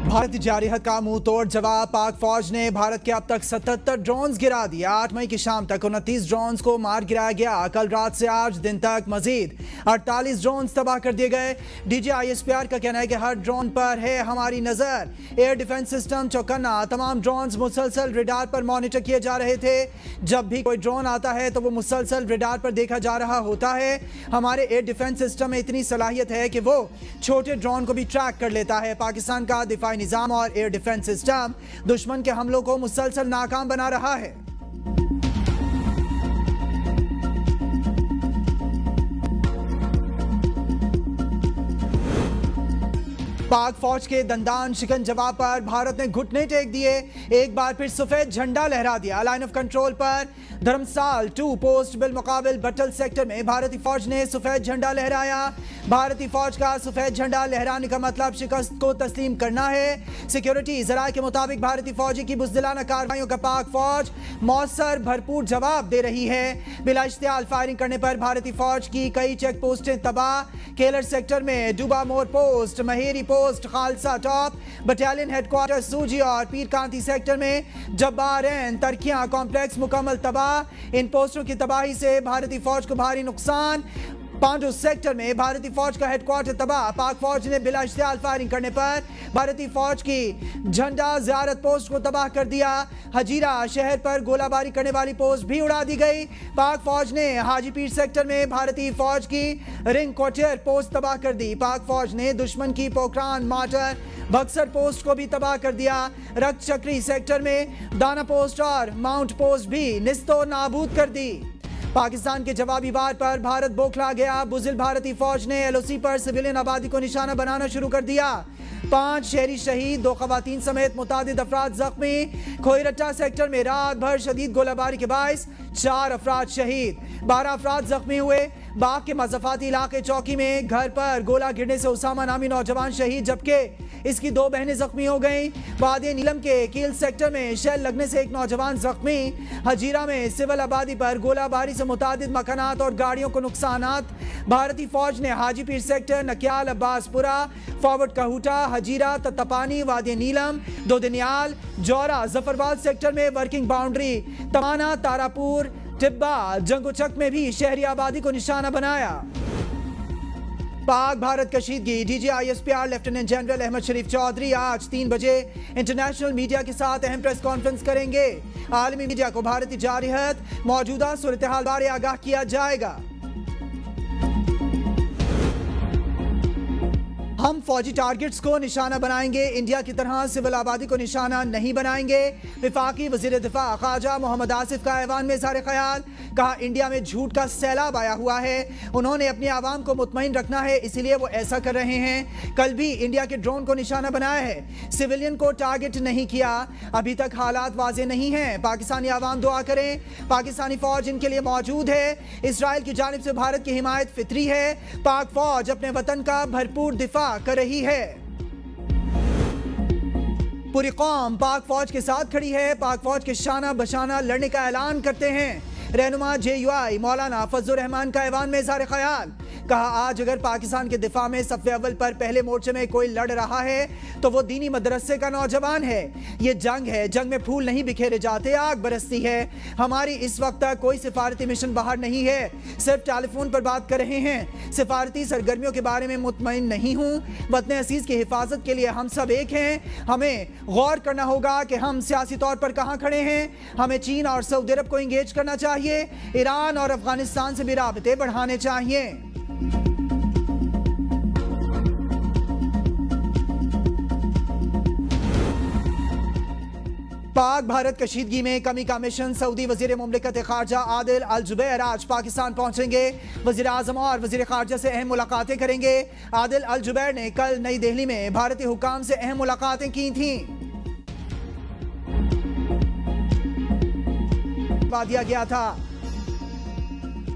भारत जारिहत का मुंह तोड़ जवाब। पाक फौज ने भारत के अब तक 77 ड्रोन्स गिरा दिए। 8 मई की शाम तक 29 ड्रोन्स को मार गिराया गया। कल रात से आज दिन तक मजीद 48 ड्रोन्स तबाह कर दिए गए। DGISPR का कहना है कि हर ड्रोन पर है हमारी नजर। एयर डिफेंस सिस्टम चौकन्ना। तमाम ड्रोन्स मुसलसल रेडार पर मॉनिटर किए जा रहे थे। जब भी कोई ड्रोन आता है तो वो मुसलसल रेडार पर देखा जा रहा होता है। हमारे एयर डिफेंस सिस्टम में इतनी सलाहियत है कि वो छोटे ड्रोन को भी ट्रैक कर लेता है। पाकिस्तान का दिफाई निजाम और एयर डिफेंस सिस्टम दुश्मन के हमलों को मुसलसल नाकाम बना रहा है। पाक फौज के दंदान शिकन जवाब पर भारत ने घुटने टेक दिए। एक बार फिर सफेद झंडा लहरा दिया। लाइन ऑफ कंट्रोल पर धर्मसाल 2 पोस्ट बिलमुकाबिल बटल सेक्टर में भारतीय फौज ने सफेद झंडा लहराया। भारतीय फौज का सफेद झंडा लहराने का मतलब शिकस्त को तस्लीम करना है। सिक्योरिटी जराये के मुताबिक भारतीय फौजी की बुज़दिलाना कार्रवाइयों का पाक फौज मौसर भरपूर जवाब दे रही है। बिला इश्तियाल फायरिंग करने पर भारतीय फौज की कई चेक पोस्टें तबाह। केलर सेक्टर में डूबा मोर पोस्ट, महेरी post, Khalsa top battalion headquarter सूजी और पीर कांति सेक्टर में जब्बारैन तरकियां कॉम्प्लेक्स मुकम्मल तबाह। इन पोस्टों की तबाही से भारतीय फौज को भारी नुकसान। पांडू सेक्टर में भारतीय फौज का हेडक्वार्टर तबाह। पाक फौज ने बिला इश्तियाल फायरिंग करने पर भारतीय फौज की झंडा ज़ियारत पोस्ट को तबाह कर दिया। हजीरा शहर पर गोलाबारी करने वाली पोस्ट भी उड़ा दी गई। पाक फौज ने हाजीपीर सेक्टर में भारतीय फौज की रिंग क्वार्टर पोस्ट तबाह कर दी। पाक फौज ने दुश्मन की पोखरान मार्टर बक्सर पोस्ट को भी तबाह कर दिया। रक्त चक्री सेक्टर में दाना पोस्ट और माउंट पोस्ट भी निस्तो नाबूद कर दी। पाकिस्तान के जवाबी वार पर भारत बौखला गया। बुज़िल भारतीय फौज ने LOC पर सिविलियन आबादी को निशाना बनाना शुरू कर दिया। 5 शहरी शहीद, 2 खवातीन समेत मुतादिद अफराद जख्मी। खोईरट्टा सेक्टर में रात भर शदीद गोलाबारी के बायस 4 अफराद शहीद, 12 अफराद जख्मी हुए। बाग के मज़ाफ़ाती इलाके चौकी में घर पर गोला गिरने से उसामा नामी नौजवान शहीद, जबकि इसकी 2 बहनें जख्मी हो गईं। वादी नीलम के कील सेक्टर में शेल लगने से एक नौजवान जख्मी। हजीरा में सिविल आबादी पर गोलाबारी से मुतादिद मकानात और गाड़ियों को नुकसानात। भारतीय फौज ने हाजीपीर सेक्टर, नकियाल, अब्बासपुरा, फॉरवर्ड कहूटा, हजीरा, तत्तापानी, वादी नीलम, दोदनियाल, जौरा, जफरवाल सेक्टर में वर्किंग बाउंड्री, तमाना, तारापुर, टिब्बा, जंगोचक में भी शहरी आबादी को निशाना बनाया। पाक भारत कशीदगी। DGISPR lieutenant general Ahmed Sharif Chaudhry आज 3 बजे इंटरनेशनल मीडिया के साथ अहम प्रेस कॉन्फ्रेंस करेंगे। आलमी मीडिया को भारतीय जारिहत मौजूदा सूरत हाल बारे आगाह किया जाएगा। हम फौजी टारगेट्स को निशाना बनाएंगे, इंडिया की तरह सिविल आबादी को निशाना नहीं बनाएंगे। विफाकी वजीर दिफा ख्वाजा मोहम्मद आसिफ का ऐवान में इज़हार ख्याल। कहा, इंडिया में झूठ का सैलाब आया हुआ है। उन्होंने अपनी आवाम को मुतमईन रखना है, इसीलिए वो ऐसा कर रहे हैं। कल भी इंडिया के ड्रोन को निशाना बनाया है, सिविलियन को टारगेट नहीं किया। अभी तक हालात वाजे नहीं हैं। पाकिस्तानी आवाम दुआ करें, पाकिस्तानी फौज इनके लिए मौजूद है। इसराइल की जानिब से भारत की हिमायत फितरी है। पाक फौज अपने वतन का भरपूर दिफा कर रही है। पूरी कौम पाक फौज के साथ खड़ी है। पाक फौज के शाना बशाना लड़ने का ऐलान करते हैं। रहनुमा JUI मौलाना फजलुर रहमान का ऐवान में इज़हार ख्याल। कहा, आज अगर पाकिस्तान के दिफा में सफ़े अव्वल पर पहले मोर्चे में कोई लड़ रहा है तो वो दीनी मदरसे का नौजवान है। ये जंग है, जंग में फूल नहीं बिखेरे जाते, आग बरसती है। हमारी इस वक्त तक कोई सिफारती मिशन बाहर नहीं है, सिर्फ टेलीफोन पर बात कर रहे हैं। सिफारती सरगर्मियों के बारे में मुतमईन नहीं हूँ। वतन अजीज की हिफाजत के लिए हम सब एक हैं। हमें गौर करना होगा कि हम सियासी तौर पर कहाँ खड़े हैं। हमें चीन और सऊदी अरब को इंगेज करना चाहिए। ईरान और अफगानिस्तान से भी राबते बढ़ाने चाहिए। पाक भारत कशीदगी में कमी का मिशन। सऊदी वजीर मुमलिकत खारजा आदिल अल जुबैर आज पाकिस्तान पहुंचेंगे। वजीर आजम और वजीर खारजा से अहम मुलाकातें करेंगे। आदिल अल जुबैर ने कल नई दिल्ली में भारतीय हुकाम से अहम मुलाकातें की थीं। दिया गया था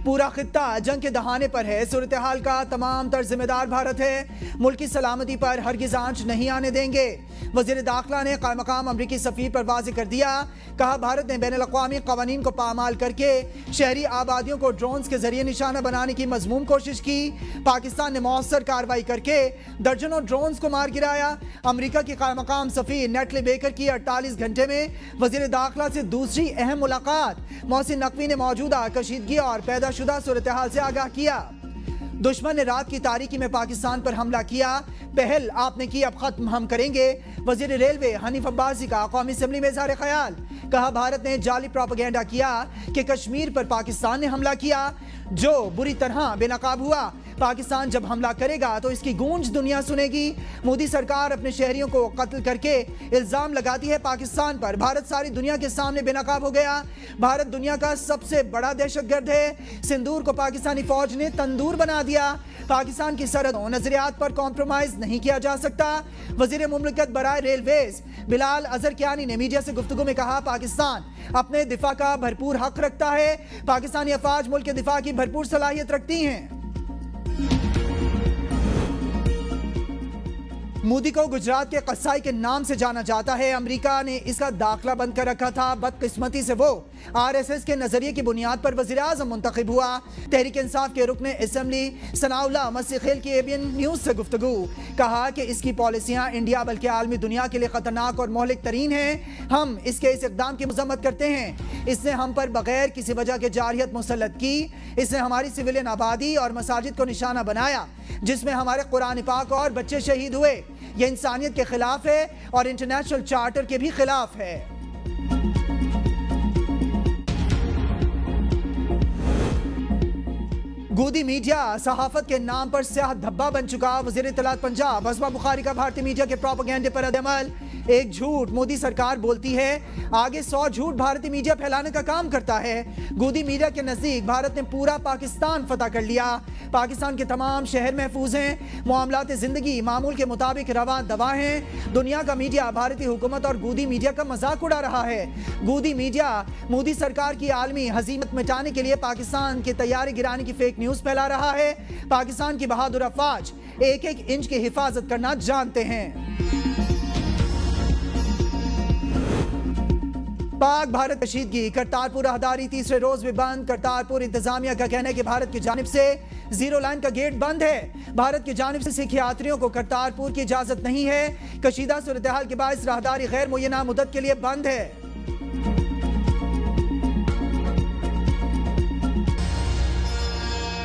पूरा खित्ता जंग के दहाने पर है। सूरत हाल का तमाम तर जिम्मेदार भारत है। मुल्क की सलामती पर हरगिज आंच नहीं आने देंगे। वजीर दाखिला ने कायम-मकाम अमरीकी सफीर पर वाज़ेह कर दिया। कहा, भारत ने बैनुल अक़वामी क़वानीन को पामाल करके शहरी आबादियों को ड्रोन्स के जरिए निशाना बनाने की मज़मूम कोशिश की। पाकिस्तान ने मौसर कार्रवाई करके दर्जनों ड्रोन्स को मार गिराया। अमरीका की कायम-मकाम सफीर नेटली बेकर की 48 घंटे में वजीर दाखिला से दूसरी अहम मुलाकात। मोहसिन नकवी ने मौजूदा कशीदगी और पैदाशुदा सूरत हाल से आगाह किया। दुश्मन ने रात की तारीकी में पाकिस्तान पर हमला किया। पहल आपने की, अब खत्म हम करेंगे। वजीर रेलवे हनीफ अब्बासी का कौमी असम्बली में इज़हार ख्याल। कहा, भारत ने जाली प्रोपेगेंडा किया कि कश्मीर पर पाकिस्तान ने हमला किया, जो बुरी तरह बेनकाब हुआ। पाकिस्तान जब हमला करेगा तो इसकी गूंज दुनिया सुनेगी। मोदी सरकार अपने शहरियों को कत्ल करके इल्जाम लगाती है पाकिस्तान पर। भारत सारी दुनिया के सामने बेनकाब हो गया। भारत दुनिया का सबसे बड़ा दहशतगर्द है। सिंदूर को पाकिस्तानी फौज ने तंदूर बना दिया। पाकिस्तान की सरहदों नजरियात पर कॉम्प्रोमाइज नहीं किया जा सकता। वजीर मुमलिकत बराए रेलवेज बिलाल अजहर कियानी ने मीडिया से गुफ्तगू में कहा, पाकिस्तान अपने दिफा का भरपूर हक रखता है। पाकिस्तानी अफवाज मुल्क के दिफा की भरपूर सलाहियत रखती हैं। मोदी को गुजरात के कसाई के नाम से जाना जाता है। अमेरिका ने इसका दाखिला बंद कर रखा था। बदकिस्मती से वो आरएसएस के नजरिए की बुनियाद पर वजीर आजम मुंतखब हुआ। तहरीक इंसाफ के रुकन असम्बली सनाउल्लाह मसीह खेल की एबीएन न्यूज से गुफ्तगू। कहा कि इसकी पॉलिसियां इंडिया बल्कि आलमी दुनिया के लिए खतरनाक और मोहलिक तरीन हैं। हम इसके इस इकदाम की मजम्मत करते हैं। इसने हम पर बगैर किसी वजह के जारहियत मुसल्लत की। इसने हमारी सिविलियन आबादी और मसाजिद को निशाना बनाया, जिसमें हमारे कुरान पाक और बच्चे शहीद हुए। यह इंसानियत के खिलाफ है और इंटरनेशनल चार्टर के भी खिलाफ है। गोदी मीडिया सहाफत के नाम पर स्याह धब्बा बन चुका। वज़ीर इत्तलात पंजाब हस्बा बुखारी का भारतीय मीडिया के प्रोपेगेंडे पर अमल। एक झूठ मोदी सरकार बोलती है, आगे 100 झूठ भारतीय मीडिया फैलाने का काम करता है। गोदी मीडिया के नजदीक भारत ने पूरा पाकिस्तान फतह कर लिया। पाकिस्तान के तमाम शहर महफूज हैं। मामलात जिंदगी मामूल के मुताबिक रवा दवा हैं। दुनिया का मीडिया भारतीय हुकूमत और गोदी मीडिया का मजाक उड़ा रहा है। गोदी मीडिया मोदी सरकार की आलमी हजीमत मिटाने के लिए पाकिस्तान की तैयारी गिराने की फेक न्यूज फैला रहा है। पाकिस्तान की बहादुर अफवाज एक एक इंच की हिफाजत करना जानते हैं। पाक भारत कशीदगी। करतारपुर राहदारी तीसरे रोज भी बंद। करतारपुर इंतजामिया का कहना है कि भारत की जानिब से जीरो लाइन का गेट बंद है। भारत की जानिब से सिख यात्रियों को करतारपुर की इजाजत नहीं है। कशीदा सूरत हाल के बायस राहदारी गैर मुय्यना मुद्दत के लिए बंद है।